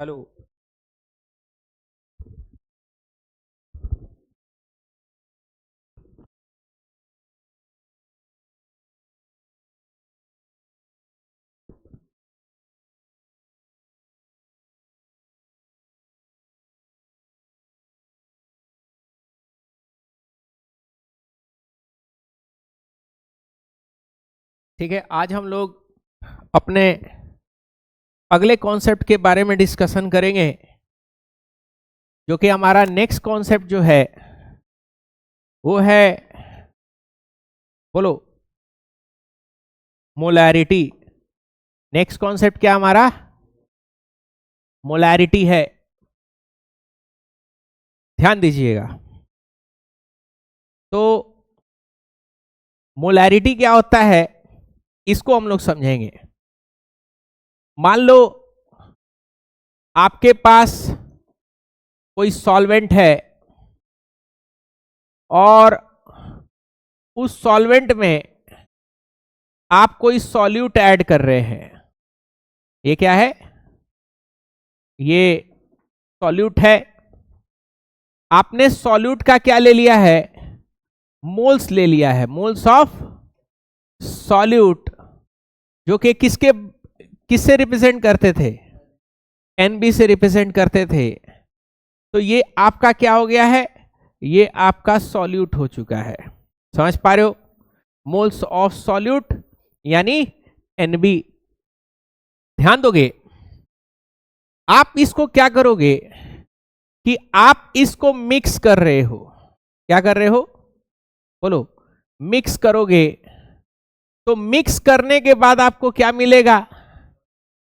Hello. ठीक है, आज हम लोग अपने अगले कॉन्सेप्ट के बारे में डिस्कशन करेंगे, जो कि हमारा नेक्स्ट कॉन्सेप्ट जो है वो है, बोलो, मोलैरिटी। नेक्स्ट कॉन्सेप्ट क्या हमारा? मोलैरिटी है। ध्यान दीजिएगा। तो मोलैरिटी क्या होता है इसको हम लोग समझेंगे। मान लो आपके पास कोई सॉल्वेंट है और उस सॉल्वेंट में आप कोई सॉल्यूट ऐड कर रहे हैं। ये क्या है? ये सॉल्यूट है। आपने सॉल्यूट का क्या ले लिया है? मोल्स ले लिया है, मोल्स ऑफ सॉल्यूट, जो कि किससे रिप्रेजेंट करते थे? एनबी से रिप्रेजेंट करते थे। तो ये आपका क्या हो गया है? ये आपका सॉल्यूट हो चुका है। समझ पा रहे हो? मोल्स ऑफ सॉल्यूट यानी एनबी। ध्यान दोगे, आप इसको क्या करोगे कि आप इसको मिक्स कर रहे हो। क्या कर रहे हो? बोलो, मिक्स करोगे। तो मिक्स करने के बाद आपको क्या मिलेगा?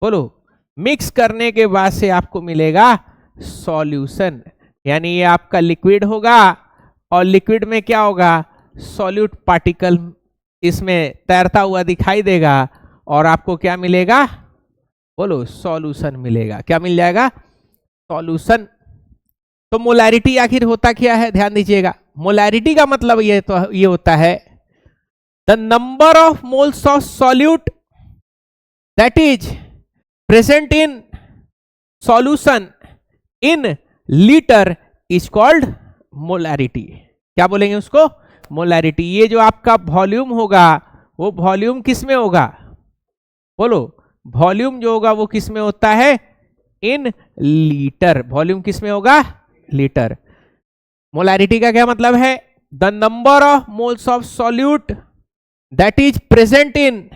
बोलो, मिक्स करने के बाद से आपको मिलेगा सॉल्यूशन, यानी ये आपका लिक्विड होगा। और लिक्विड में क्या होगा? सॉल्यूट पार्टिकल इसमें तैरता हुआ दिखाई देगा और आपको क्या मिलेगा? बोलो, सॉल्यूशन मिलेगा। क्या मिल जाएगा? सॉल्यूशन। तो मोलैरिटी आखिर होता क्या है? ध्यान दीजिएगा। मोलैरिटी का मतलब ये होता है the number of moles of solute that is present in solution in litre is called molarity. क्या बोलेंगे उसको? मोलैरिटी। ये जो आपका वॉल्यूम होगा वो वॉल्यूम किस में होगा? बोलो, वॉल्यूम जो होगा वो किस में होता है? In litre. वॉल्यूम किस में होगा? लीटर। मोलैरिटी का क्या मतलब है? The number of moles of solute that is present in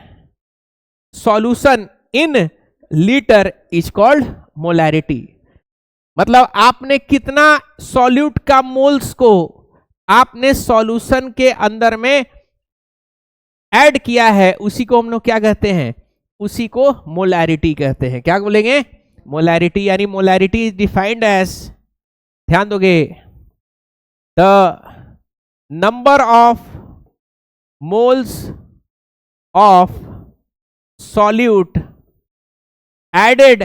solution in litre is called molarity. मतलब आपने कितना सॉल्यूट का मोल्स को आपने सॉल्यूशन के अंदर में ऐड किया है, उसी को हम लोग क्या कहते हैं? उसी को मोलैरिटी कहते हैं। क्या बोलेंगे? मोलैरिटी। यानी मोलैरिटी इज डिफाइंड एज, ध्यान दोगे, the number of moles of solute added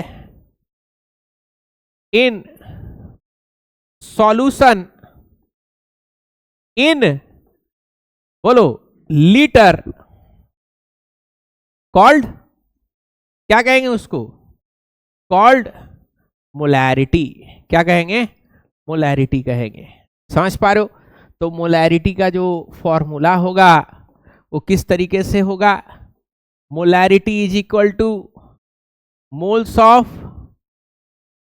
in solution in, बोलो, लीटर कॉल्ड, क्या कहेंगे उसको? Called molarity. क्या कहेंगे? मोलैरिटी कहेंगे। समझ पा रहे हो? तो मोलैरिटी का जो फॉर्मूला होगा वो किस तरीके से होगा? Molarity is equal two moles of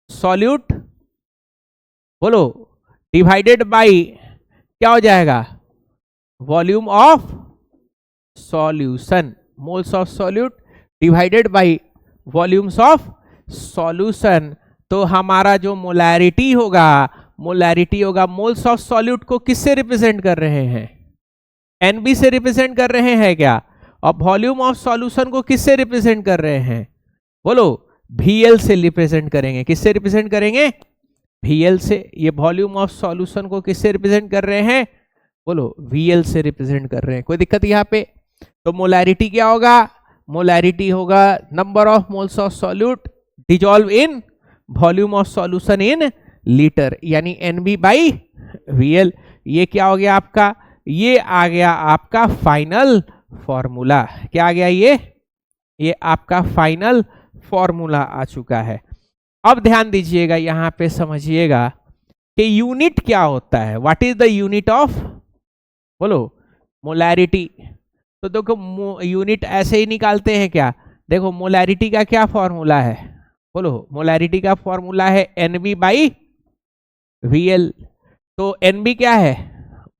solute, बोलो, डिवाइडेड बाय क्या हो जाएगा? Volume of solution. Moles of solute divided by volumes of solution. तो हमारा जो मोलैरिटी होगा, मोलैरिटी होगा मोल्स ऑफ सॉल्यूट को किससे रिप्रेजेंट कर रहे हैं? एनबी से रिप्रेजेंट कर रहे हैं क्या? और वॉल्यूम ऑफ सॉल्यूशन को किससे रिप्रेजेंट कर रहे हैं? बोलो, VL से रिप्रेजेंट करेंगे। किससे रिप्रेजेंट करेंगे? VL से। ये वॉल्यूम ऑफ सॉल्यूशन को किससे रिप्रेजेंट कर रहे हैं? बोलो, VL से रिप्रेजेंट कर रहे हैं। कोई दिक्कत यहाँ पे? तो मोलैरिटी क्या होगा? मोलैरिटी होगा number of moles of solute dissolve in volume of solution in litre, यानी NB/VL। ये क्या हो गया आपका? ये आ गया आपका फाइनल फॉर्मूला। क्या आ गया? ये आपका फाइनल फॉर्मूला आ चुका है। अब ध्यान दीजिएगा, यहां पे समझिएगा कि यूनिट क्या होता है। What is the unit of, बोलो, मोलैरिटी। तो देखो यूनिट ऐसे ही निकालते हैं क्या, देखो मोलैरिटी का क्या फॉर्मूला है, बोलो, मोलैरिटी का फॉर्मूला है NB बाई VL। तो NB क्या है,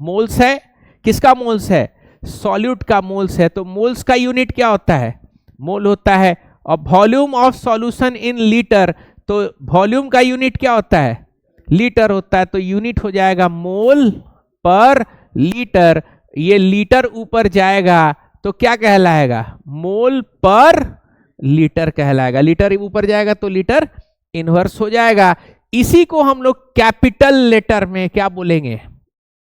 मोल्स है, किसका मोल्स है, सॉल्यूट का मोल्स है। तो मोल्स का यूनिट क्या होता है, मोल होता है। और volume of solution in litre, तो वॉल्यूम का यूनिट क्या होता है, लीटर होता है। तो यूनिट हो जाएगा मोल पर लीटर। ये लीटर ऊपर जाएगा तो क्या कहलाएगा, मोल पर लीटर कहलाएगा। लीटर ऊपर जाएगा तो लीटर इनवर्स हो जाएगा। इसी को हम लोग कैपिटल लेटर में क्या बोलेंगे,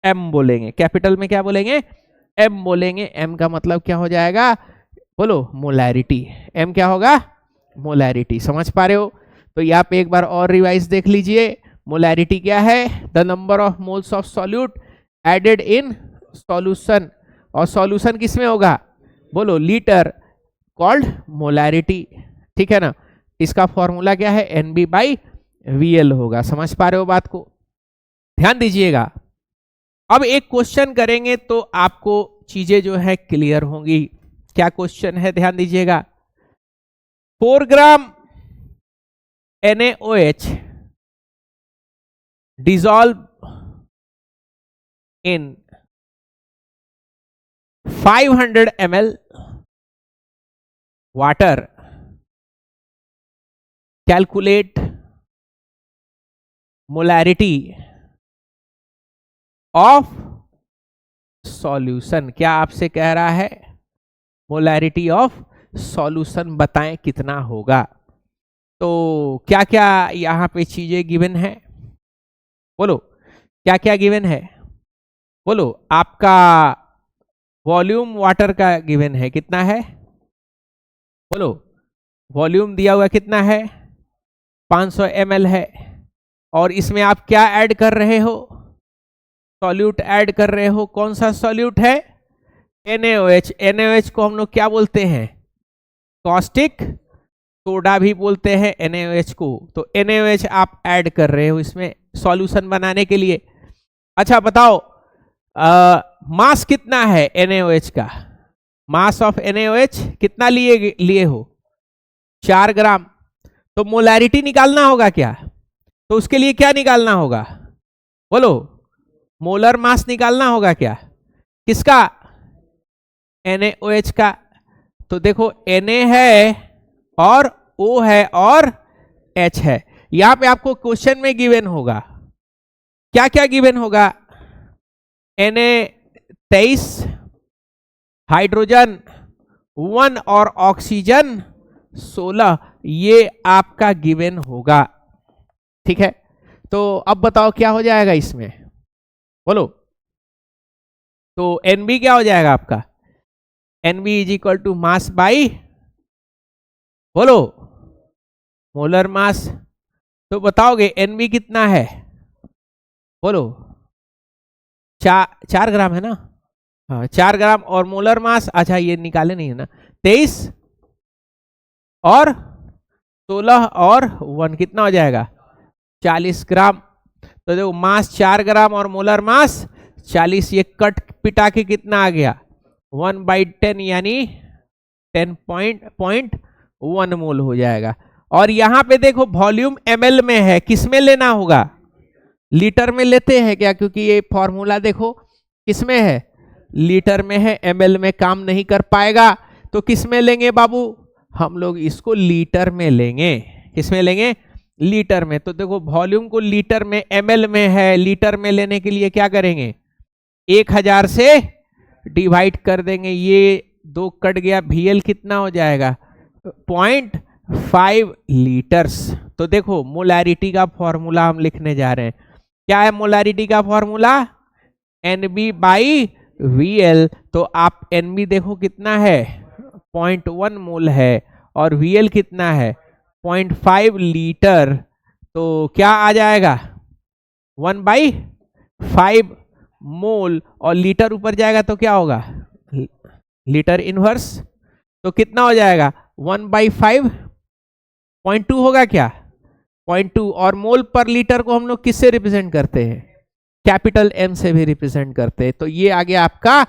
M बोलेंगे। कैपिटल में क्या बोलेंगे, M बोलेंगे। M का मतलब क्या हो जाएगा, बोलो, मोलैरिटी। M क्या होगा, मोलैरिटी। समझ पा रहे हो। तो यहाँ पे एक बार और रिवाइज देख लीजिए। मोलैरिटी क्या है, the number of moles of solute added in solution. और सॉल्यूशन किसमें होगा, बोलो, लीटर, कॉल्ड मोलैरिटी। ठीक है ना। इसका फॉर्मूला क्या है, NB बाई VL होगा। समझ पा रहे हो बात को, ध्यान दीजिएगा। अब एक क्वेश्चन करेंगे तो आपको चीजें जो है क्लियर होंगी। क्या क्वेश्चन है, ध्यान दीजिएगा। 4 ग्राम NaOH dissolve in 500 ml water, calculate molarity of solution। क्या आपसे कह रहा है, मोलैरिटी ऑफ सॉल्यूशन बताएं कितना होगा। तो क्या क्या यहां पे चीजें गिवन है, बोलो, क्या क्या गिवन है, बोलो। आपका वॉल्यूम वाटर का गिवन है, कितना है, बोलो, वॉल्यूम दिया हुआ कितना है, 500 ml है। और इसमें आप क्या ऐड कर रहे हो, सॉल्यूट ऐड कर रहे हो। कौन सा सॉल्यूट है, NaOH। NaOH को हम लोग क्या बोलते हैं, कॉस्टिक सोडा भी बोलते हैं NaOH को। तो NaOH आप ऐड कर रहे हो इसमें सॉल्यूशन बनाने के लिए। अच्छा बताओ, मास कितना है NaOH का, मास ऑफ NaOH कितना लिए हो, 4 ग्राम। तो मोलैरिटी निकालना होगा क्या, तो उसके लिए क्या निकालना होगा, बोलो, मोलर मास निकालना होगा क्या, किसका, NaOH का। तो देखो Na है और O है और H है। यहां पे आपको क्वेश्चन में गिवन होगा, क्या क्या गिवन होगा, Na23, हाइड्रोजन 1 और ऑक्सीजन 16, ये आपका गिवन होगा। ठीक है। तो अब बताओ क्या हो जाएगा इसमें, बोलो। तो NB क्या हो जाएगा आपका, NB is equal to mass by, बोलो, मोलर मास। तो बताओगे NB कितना है, बोलो, 4 ग्राम है ना, हाँ 4 ग्राम। और मोलर मास, अच्छा ये निकाले नहीं है ना, 23 और 16 और 1 कितना हो जाएगा, 40 ग्राम। तो देखो मास 4 ग्राम और मोलर मास 40, ये कट पिटा के कितना आ गया, 1/10 यानी 10.1 मोल हो जाएगा। और यहां पे देखो वॉल्यूम ml में है, किसमें लेना होगा, लीटर में लेते हैं क्या, क्योंकि ये फॉर्मूला देखो किसमें है, लीटर में है, ml में काम नहीं कर पाएगा। तो किसमें लेंगे बाबू, हम लोग इसको लीटर में लेंगे। किसमें लेंगे, लीटर में। तो देखो वॉल्यूम को लीटर में, ml में है, लीटर में लेने के लिए क्या करेंगे, 1000 से डिवाइड कर देंगे। ये 2 कट गया, VL कितना हो जाएगा, 0.5 लीटर्स। तो देखो मोलैरिटी का फॉर्मूला हम लिखने जा रहे हैं। क्या है मोलैरिटी का फॉर्मूला, NB बाई VL। तो आप NB देखो कितना है, 0.1 मोल है, और VL कितना है, 0.5 लीटर। तो क्या आ जाएगा, 1/5 मोल, और लीटर ऊपर जाएगा तो क्या होगा, लीटर इनवर्स। तो कितना हो जाएगा, 1/5, 0.2 होगा क्या, 0.2। और मोल पर लीटर को हम लोग किससे रिप्रेजेंट करते हैं? कैपिटल एम से भी रिप्रेजेंट करते हैं। तो ये आ गया आपका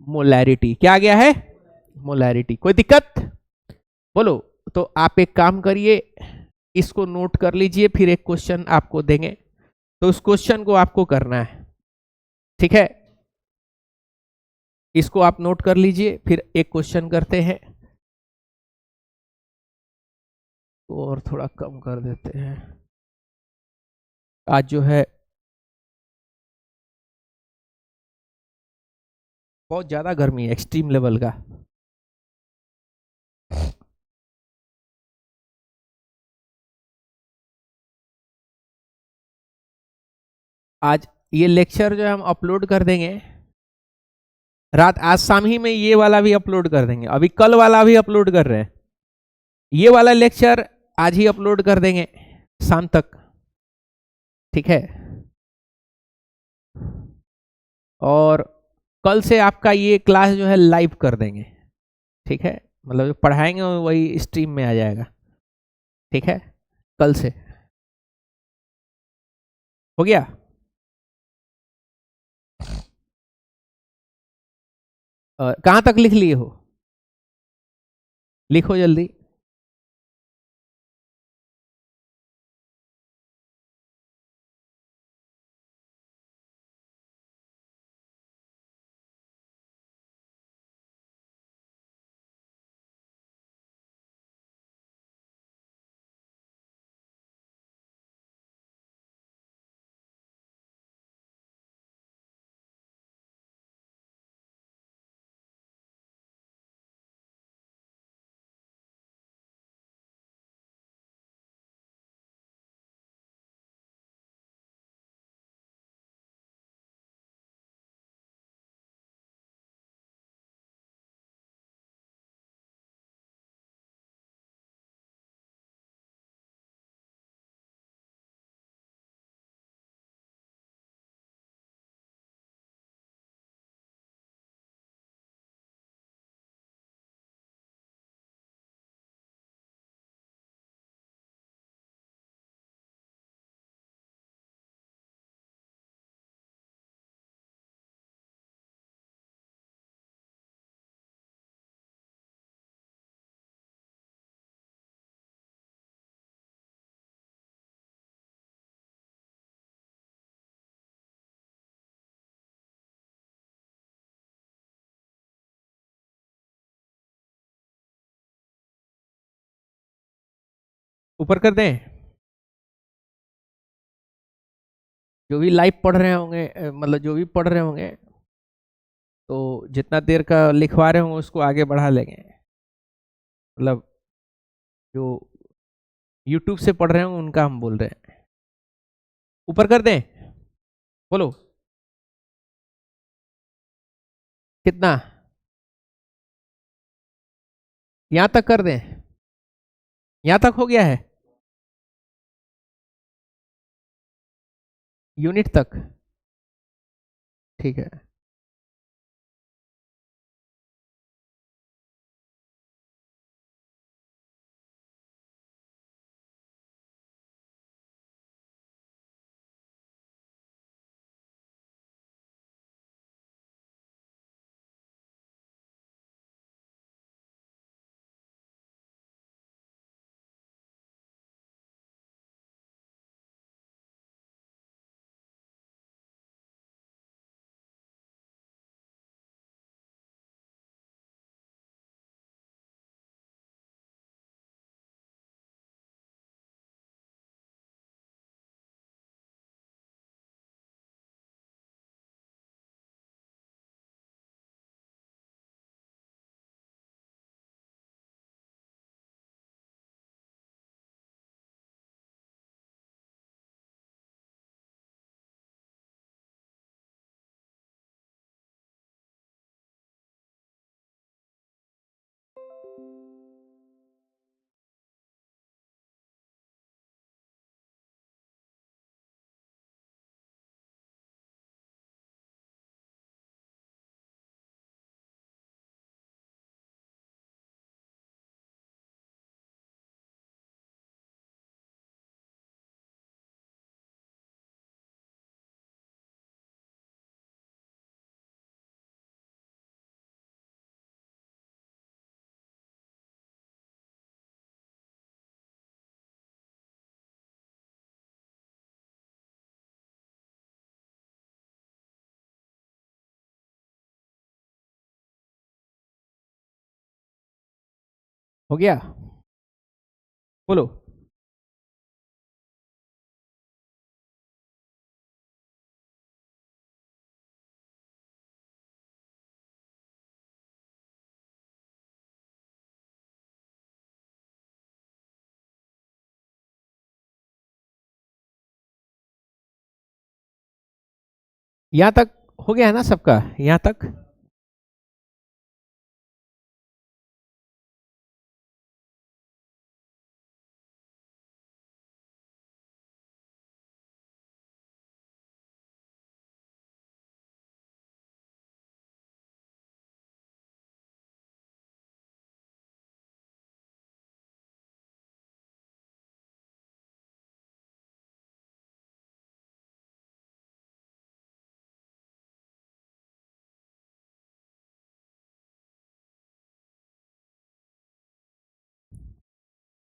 मोलैरिटी। क्या आ गया है? मोलैरिटी। कोई दिक्कत? बोलो। तो आप एक काम करिए, इसको नोट कर लीजिए, फिर एक क्वेश्चन आपको देंगे तो उस क्वेश्चन को आपको करना है, ठीक है? इसको आप नोट कर लीजिए, फिर एक क्वेश्चन करते हैं। और थोड़ा कम कर देते हैं, आज जो है बहुत ज्यादा गर्मी है, एक्सट्रीम लेवल का। आज ये लेक्चर जो है हम अपलोड कर देंगे रात, आज शाम ही में ये वाला भी अपलोड कर देंगे। अभी कल वाला भी अपलोड कर रहे हैं, ये वाला लेक्चर आज ही अपलोड कर देंगे शाम तक, ठीक है? और कल से आपका ये क्लास जो है लाइव कर देंगे, ठीक है? मतलब जो पढ़ाएंगे वही स्ट्रीम में आ जाएगा, ठीक है? कल से हो गया। कहाँ तक लिख लिए हो? लिखो जल्दी। ऊपर कर दें? जो भी लाइव पढ़ रहे होंगे, मतलब जो भी पढ़ रहे होंगे, तो जितना देर का लिखवा रहे होंगे उसको आगे बढ़ा लेंगे। मतलब जो यूट्यूब से पढ़ रहे होंगे उनका हम बोल रहे हैं। ऊपर कर दें? बोलो कितना? यहां तक कर दें? यहां तक हो गया है? यूनिट तक? ठीक है। हो गया? बोलो। यहां तक हो गया है ना सबका? यहां तक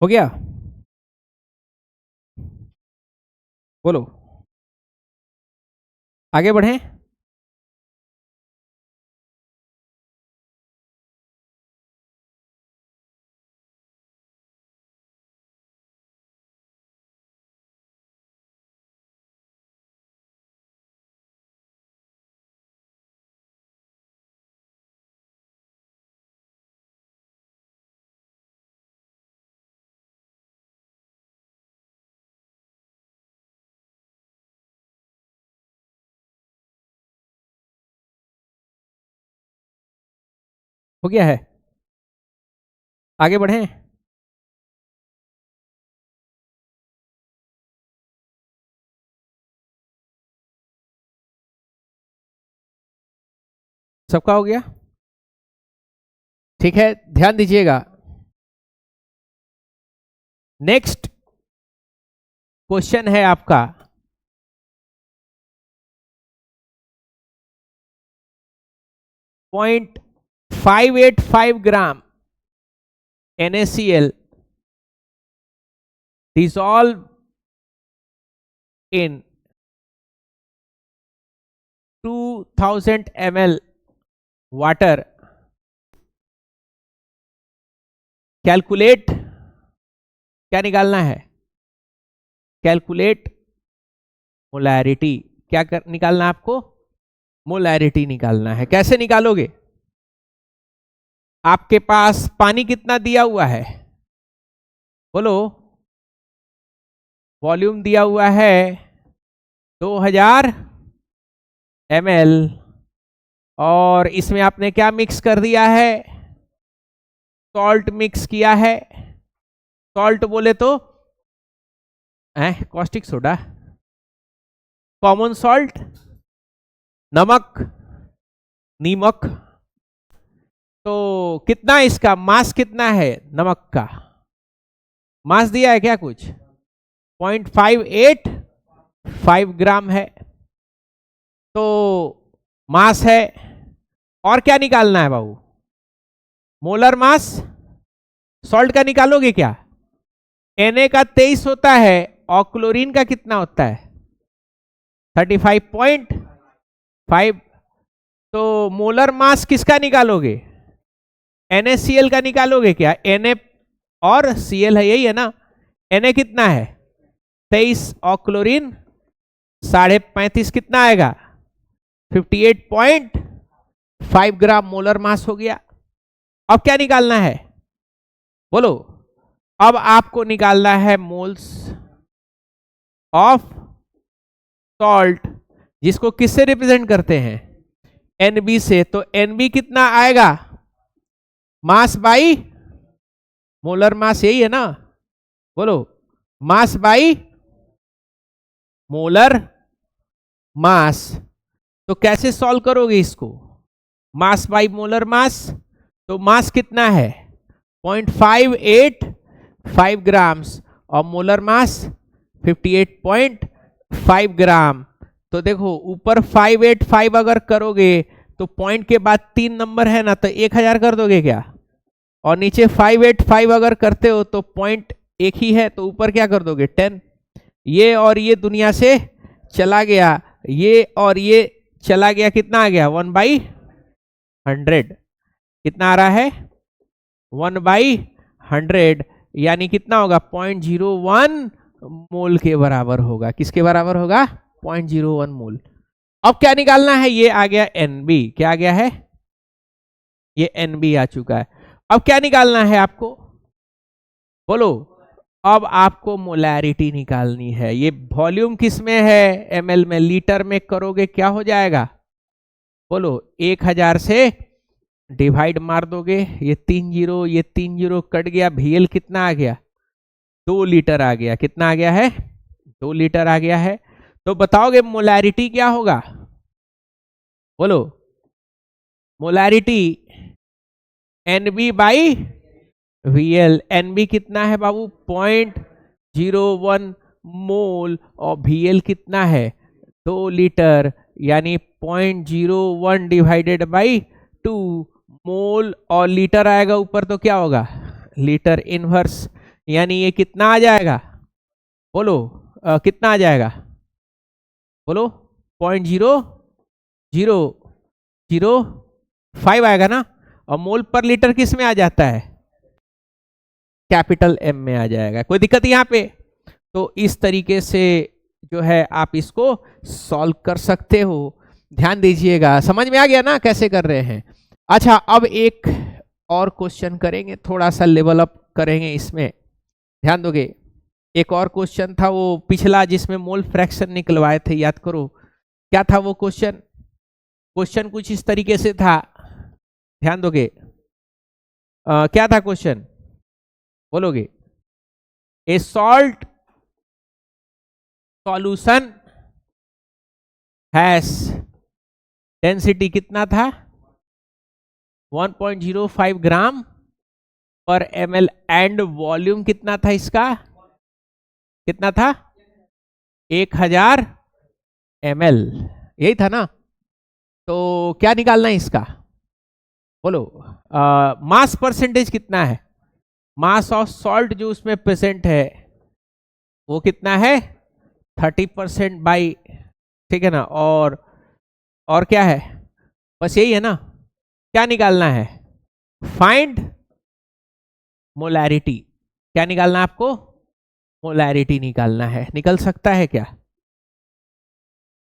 हो गया? बोलो, आगे बढ़े। हो गया है? आगे बढ़े। सबका हो गया? ठीक है, ध्यान दीजिएगा। नेक्स्ट क्वेश्चन है आपका 0.585 ग्राम NaCl dissolve in 2000 ml water. Calculate, क्या निकालना है? Calculate molarity. क्या निकालना है आपको? मोलैरिटी निकालना है। कैसे निकालोगे? आपके पास पानी कितना दिया हुआ है? बोलो। वॉल्यूम दिया हुआ है 2000 ml और इसमें आपने क्या मिक्स कर दिया है? सॉल्ट मिक्स किया है। सॉल्ट बोले तो कॉस्टिक सोडा, कॉमन सॉल्ट, नमक, नीमक। तो कितना इसका मास कितना है? नमक का मास दिया है क्या कुछ? 0.585 ग्राम है तो मास है। और क्या निकालना है बाबू? Molar mass. सॉल्ट का निकालोगे क्या? Na का 23 होता है और क्लोरीन का कितना होता है? 35.5। तो मोलर मास किसका निकालोगे? NaCl का निकालोगे क्या? Na और Cl है, यही है ना? Na कितना है? 23 और क्लोरीन 35.5 कितना आएगा? 58.5 ग्राम मोलर मास हो गया। अब क्या निकालना है? बोलो। अब आपको निकालना है मोल्स ऑफ सॉल्ट, जिसको किससे रिप्रेजेंट करते हैं? Nb से। तो Nb कितना आएगा? मास बाई मोलर मास, यही है ना? बोलो। Mass by molar mass. तो कैसे सॉल्व करोगे इसको? Mass by molar mass. तो मास कितना है? 0.585 ग्राम्स और मोलर मास 58.5 ग्राम। तो देखो ऊपर 585 अगर करोगे तो पॉइंट के बाद 3 नंबर है ना, तो 1000 कर दोगे क्या? और नीचे 585 अगर करते हो तो पॉइंट एक ही है, तो ऊपर क्या कर दोगे? 10। ये और ये दुनिया से चला गया, ये और ये चला गया, कितना आ गया? 1/100। कितना आ रहा है? 1/100। 100 यानी कितना होगा 0.01 मोल के बराबर होगा। किसके बराबर होगा 0.01 मोल। अब क्या निकालना है, ये आ गया NB, क्या आ गया है, ये NB आ चुका है। अब क्या निकालना है आपको, बोलो। अब आपको मोलैरिटी निकालनी है। ये वॉल्यूम किस में है, ml में, लीटर में करोगे क्या हो जाएगा, बोलो 1000 से डिवाइड मार दोगे, ये 3 जीरो, ये 3 जीरो कट गया, VL कितना आ गया 2 लीटर आ गया। कितना आ गया है 2 लीटर आ गया है। तो बताओगे मोलैरिटी क्या होगा, बोलो। Molarity NB by VL। NB कितना है बाबू 0.01 मोल और VL कितना है 2 लीटर, यानी 0.01 डिवाइडेड बाई 2 मोल, और लीटर आएगा ऊपर तो क्या होगा लीटर इनवर्स, यानी ये कितना आ जाएगा, बोलो कितना आ जाएगा, बोलो 0.0005 आएगा ना। और मोल पर लीटर किस में आ जाता है, कैपिटल M में आ जाएगा। कोई दिक्कत यहाँ पे। तो इस तरीके से जो है आप इसको सॉल्व कर सकते हो। ध्यान दीजिएगा, समझ में आ गया ना कैसे कर रहे हैं। अच्छा, अब एक और क्वेश्चन करेंगे, थोड़ा सा लेवल अप करेंगे इसमें, ध्यान दोगे। एक और क्वेश्चन था वो पिछला जिसमें मोल फ्रैक्शन निकलवाए थे, याद करो क्या था वो क्वेश्चन। क्वेश्चन कुछ इस तरीके से था, ध्यान दोगे। क्या था क्वेश्चन, बोलोगे। ए सॉल्ट सॉल्यूशन हैज डेंसिटी कितना था 1.05 ग्राम पर ml एंड वॉल्यूम कितना था इसका, कितना था 1000 ml, यही था ना। तो क्या निकालना है इसका, बोलो। मास परसेंटेज कितना है, मास ऑफ सॉल्ट जो उसमें प्रेजेंट है वो कितना है 30% बाई, ठीक है ना। और क्या है, बस यही है ना। क्या निकालना है, फाइंड मोलैरिटी। क्या निकालना है आपको, मोलैरिटी निकालना है। निकल सकता है क्या,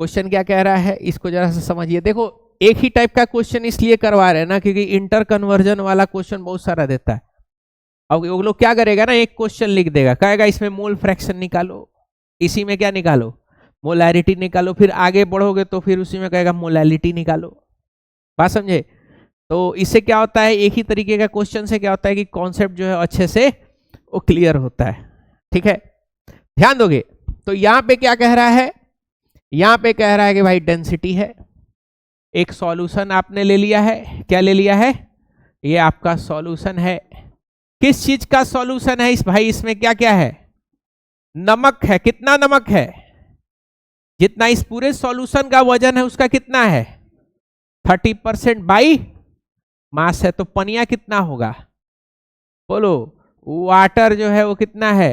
क्वेश्चन क्या कह रहा है इसको जरा सा समझिए। देखो एक ही टाइप का क्वेश्चन इसलिए करवा रहे हैं ना क्योंकि इंटर कन्वर्जन वाला क्वेश्चन बहुत सारा देता है। अब वो लोग क्या करेगा ना, एक क्वेश्चन लिख देगा, कहेगा इसमें मोल फ्रैक्शन निकालो, इसी में क्या निकालो मोलैरिटी निकालो, फिर आगे बढ़ोगे तो फिर उसी में कहेगा मोलैलिटी निकालो। बात समझे। तो इससे क्या होता है, एक ही तरीके का क्वेश्चन से क्या होता है कि कॉन्सेप्ट जो है अच्छे से वो क्लियर होता है। ठीक है, ध्यान दोगे। तो यहां पे क्या कह रहा है, यहां पे कह रहा है कि भाई डेंसिटी है, एक सॉल्यूशन आपने ले लिया है। क्या ले लिया है, ये आपका सॉल्यूशन है। किस चीज का सॉल्यूशन है इस भाई, इसमें क्या क्या है, नमक है। कितना नमक है, जितना इस पूरे सॉल्यूशन का वजन है उसका कितना है 30% बाई मास है। तो पनिया कितना होगा, बोलो। वाटर जो है वो कितना है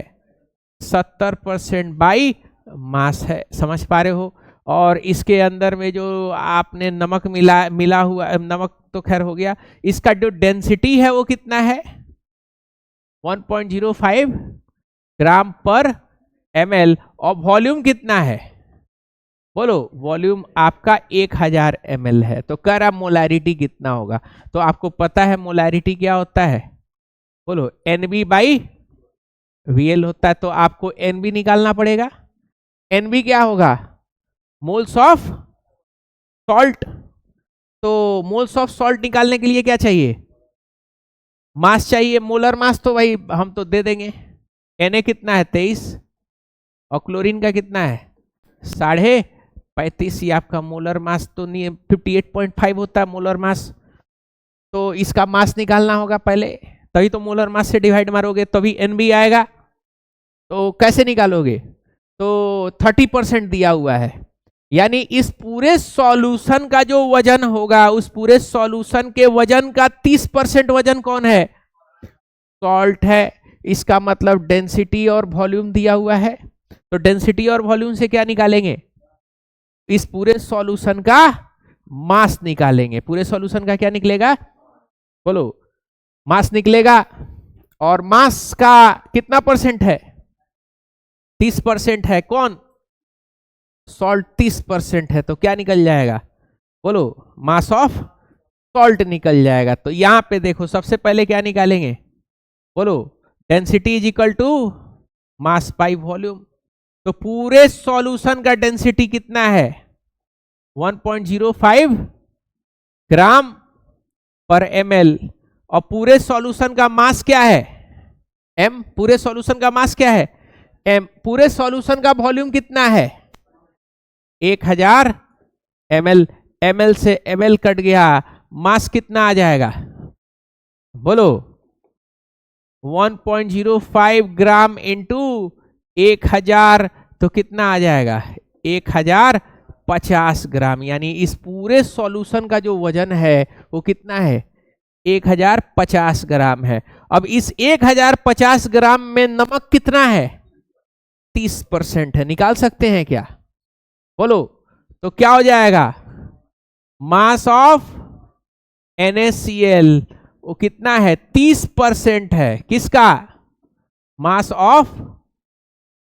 70% बाई मास है। समझ पा रहे हो। और इसके अंदर में जो आपने नमक मिला हुआ, नमक तो खैर हो गया, इसका जो डेंसिटी है वो कितना है 1.05 ग्राम पर ml। और वॉल्यूम कितना है, बोलो। वॉल्यूम आपका 1000 ml है। तो कह रहा मोलैरिटी कितना होगा। तो आपको पता है मोलैरिटी क्या होता है, बोलो NB बाई VL होता है। तो आपको NB निकालना पड़ेगा। NB क्या होगा, मोल्स ऑफ सॉल्ट। तो मोल्स ऑफ सॉल्ट निकालने के लिए क्या चाहिए, मास चाहिए। मोलर मास तो भाई हम तो दे देंगे। Na कितना है 23 और क्लोरीन का कितना है 35.5। ये आपका मोलर मास तो नहीं, 58.5 होता है मोलर मास। तो इसका मास निकालना होगा पहले, तभी तो मोलर मास से डिवाइड मारोगे तभी NB आएगा। तो कैसे निकालोगे, तो 30% दिया हुआ है, यानी इस पूरे सॉल्यूशन का जो वजन होगा, उस पूरे सॉल्यूशन के वजन का 30% वजन कौन है, सॉल्ट है। इसका मतलब डेंसिटी और वॉल्यूम दिया हुआ है। तो डेंसिटी और वॉल्यूम से क्या निकालेंगे, इस पूरे सॉल्यूशन का मास निकालेंगे। पूरे सॉल्यूशन का क्या निकलेगा, बोलो मास निकलेगा। और मास का कितना परसेंट है? 30% है। कौन? सॉल्ट 30% है, तो क्या निकल जाएगा? बोलो, मास ऑफ सॉल्ट निकल जाएगा। तो यहां पे देखो, सबसे पहले क्या निकालेंगे? बोलो, density is equal to mass by volume. तो पूरे सॉल्यूशन का डेंसिटी कितना है? 1.05 ग्राम पर ml। और पूरे सॉल्यूशन का मास क्या है? m। पूरे सॉल्यूशन का मास क्या है? m। पूरे सॉल्यूशन का वॉल्यूम कितना है? 1000 ml। ml से ml कट गया, मास कितना आ जाएगा? बोलो, 1.05 ग्राम इंटू 1000, तो कितना आ जाएगा? 1050 ग्राम। यानी इस पूरे सॉल्यूशन का जो वजन है वो कितना है? 1050 ग्राम है। अब इस 1050 ग्राम में नमक कितना है? 30% है। निकाल सकते हैं क्या? बोलो, तो क्या हो जाएगा? मास ऑफ NaCl वो कितना है? 30% है। किसका? मास ऑफ,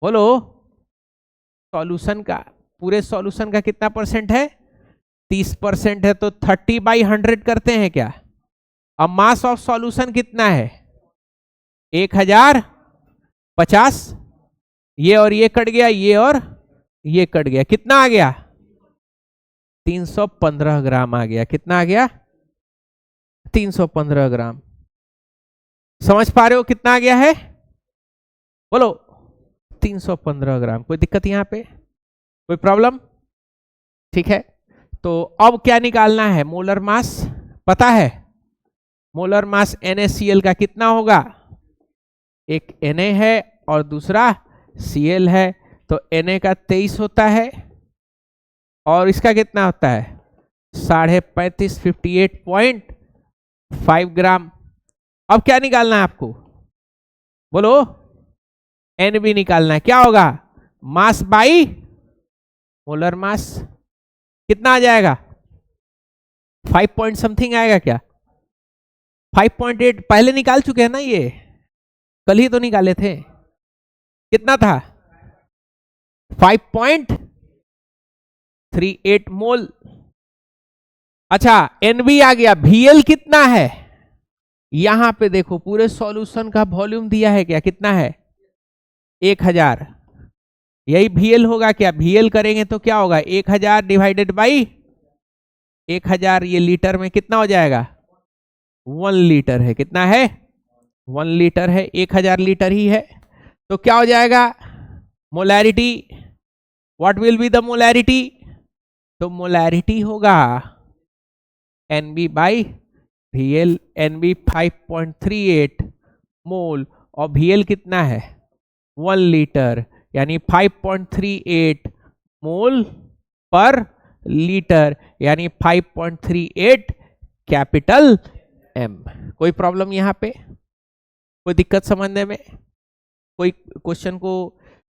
बोलो, सॉल्यूशन का। पूरे सॉल्यूशन का कितना परसेंट है? 30% है। तो 30/100 करते हैं क्या? अब मास ऑफ सॉल्यूशन कितना है? 1050। ये और ये कट गया, ये और ये कट गया, कितना आ गया? 315 ग्राम आ गया। कितना आ गया? 315 ग्राम। समझ पा रहे हो कितना आ गया है? बोलो, 315 ग्राम। कोई दिक्कत यहां पे? कोई प्रॉब्लम? ठीक है, तो अब क्या निकालना है? मोलर मास पता है? मोलर मास NaCl का कितना होगा? एक Na है और दूसरा Cl है, तो Na का 23 होता है और इसका कितना होता है? 35.5, 58.5 ग्राम। अब क्या निकालना है आपको? बोलो, Nb निकालना है। क्या होगा? Mass by molar mass. कितना आ जाएगा? 5 पॉइंट समथिंग आएगा क्या? 5.8 पहले निकाल चुके हैं ना, ये कल ही तो निकाले थे। कितना था? 5.38 मोल। अच्छा, Nb आ गया। Vl कितना है? यहां पे देखो, पूरे सॉल्यूशन का वॉल्यूम दिया है क्या? कितना है? 1000। यही Vl होगा क्या? Vl करेंगे तो क्या होगा? 1000 डिवाइडेड बाई 1000, ये लीटर में कितना हो जाएगा? 1 लीटर है। कितना है? 1 लीटर है। 1000 लीटर ही है, तो क्या हो जाएगा? Molarity. What will be the molarity? तो मोलैरिटी होगा Nb बाई Vl। Nb 5.38 मोल और Vl कितना है? 1 लीटर, यानी 5.38 मोल पर लीटर, यानी 5.38 कैपिटल M। कोई प्रॉब्लम यहां पे? कोई दिक्कत समझने में? कोई क्वेश्चन को,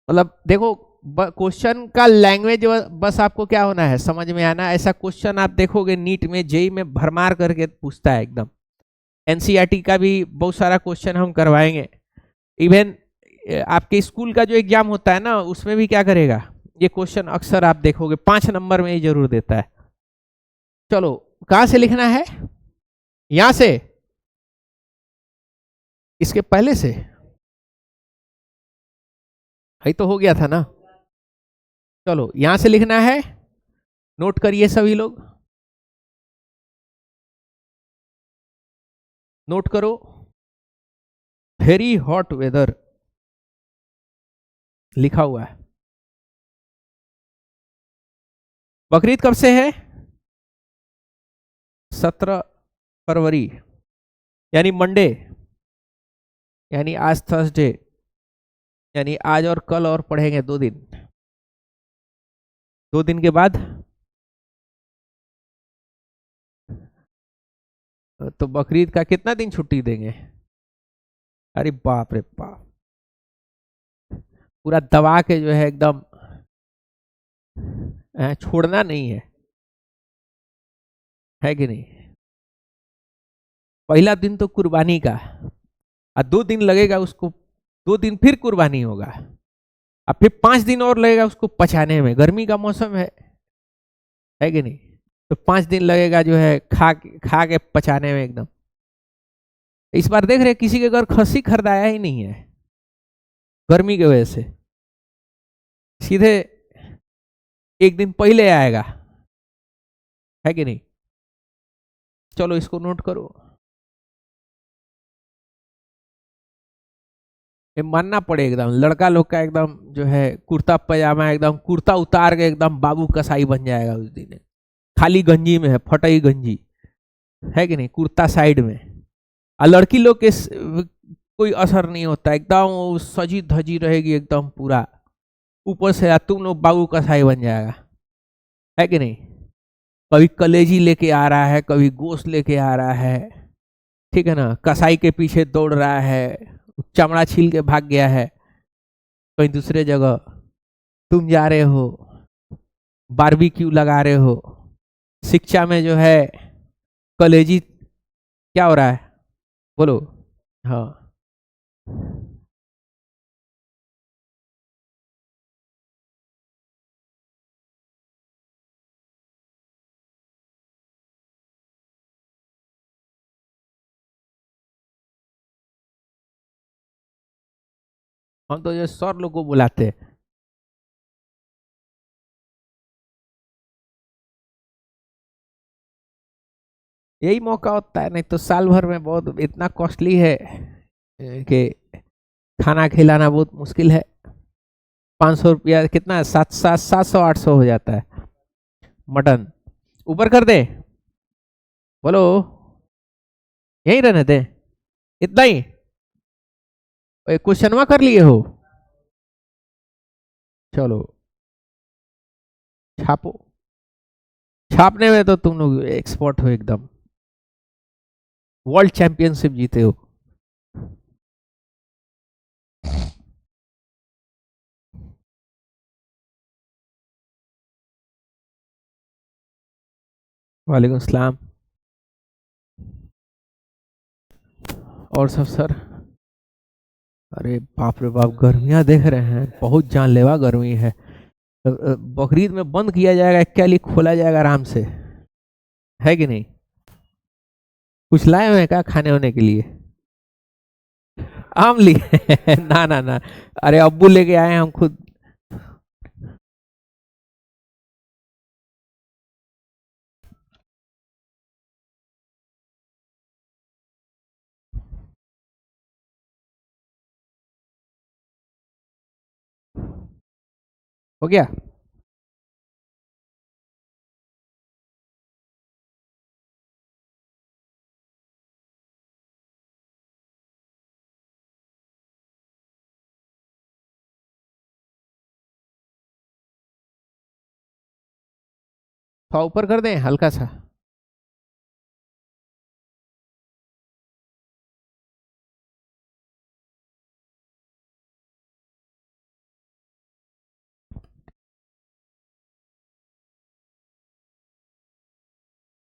मतलब देखो, क्वेश्चन का लैंग्वेज बस आपको क्या होना है? समझ में आना। ऐसा क्वेश्चन आप देखोगे नीट में, जेई में भरमार करके पूछता है एकदम। एनसीईआरटी का भी बहुत सारा क्वेश्चन हम करवाएंगे। इवन आपके स्कूल का जो एग्जाम होता है ना, उसमें भी क्या करेगा, ये क्वेश्चन अक्सर आप देखोगे 5 नंबर में ही जरूर देता है। चलो, कहां से लिखना है? यहां से? इसके पहले से ही तो हो गया था ना। चलो, यहां से लिखना है। नोट करिए सभी लोग, नोट करो। वेरी हॉट वेदर लिखा हुआ है। बकरीद कब से है? 17 फरवरी, यानी मंडे, यानी आज थर्सडे, यानी आज और कल और पढ़ेंगे 2 दिन। 2 दिन के बाद तो बकरीद का कितना दिन छुट्टी देंगे? अरे बाप रे बाप, पूरा दबा के जो है एकदम, छोड़ना नहीं है कि नहीं? पहला दिन तो कुर्बानी का, और 2 दिन लगेगा उसको, 2 दिन फिर कुर्बानी होगा, अब फिर 5 दिन और लगेगा उसको पचाने में, गर्मी का मौसम है कि नहीं? तो 5 दिन लगेगा जो है खा के पचाने में एकदम। इस बार देख रहे किसी के घर खस्सी खरीदाया ही नहीं है गर्मी की वजह से, सीधे 1 दिन पहले आएगा, है कि नहीं? चलो इसको नोट करो, ये मानना पड़े एकदम लड़का लोग का एकदम जो है कुर्ता पजामा, एकदम कुर्ता उतार के एकदम बाबू कसाई बन जाएगा उस दिन, खाली गंजी में है, फटई गंजी, है कि नहीं, कुर्ता साइड में। और लड़की लोग के कोई असर नहीं होता, एकदम वो सजी धजी रहेगी एकदम पूरा, ऊपर से तुम लोग बाबू कसाई बन जाएगा, है कि नहीं? कभी कलेजी लेके आ रहा है, कभी गोश्त लेके आ रहा है, ठीक है ना, कसाई के पीछे दौड़ रहा है, चमड़ा छील के भाग गया है कहीं दूसरे जगह, तुम जा रहे हो बारबेक्यू लगा रहे हो, शिक्षा में जो है कलेजी, क्या हो रहा है बोलो? हाँ, हम तो जो सर लोग को बुलाते हैं, यही मौका होता है, नहीं तो साल भर में बहुत इतना कॉस्टली है कि खाना खिलाना बहुत मुश्किल है। 500 रुपया कितना है, 700 हो जाता है मटन। ऊपर कर दे, बोलो, यही रहने दे, इतना ही? क्वेश्चनवा कर लिए हो? चलो छापो, छापने में तो तुम लोग एक्सपर्ट हो एकदम, वर्ल्ड चैंपियनशिप जीते हो। वालेकुम सलाम। और सब सर? अरे बाप रे बाप, गर्मियां देख रहे हैं, बहुत जानलेवा गर्मी है। बकरीद में बंद किया जाएगा क्या, लिए खोला जाएगा आराम से, है कि नहीं? कुछ लाए हुए हैं क्या खाने होने के लिए? आम लिए ना ना ना, अरे अब्बू लेके आए हैं, हम खुद। हो गया? थोड़ा ऊपर कर दें हल्का सा।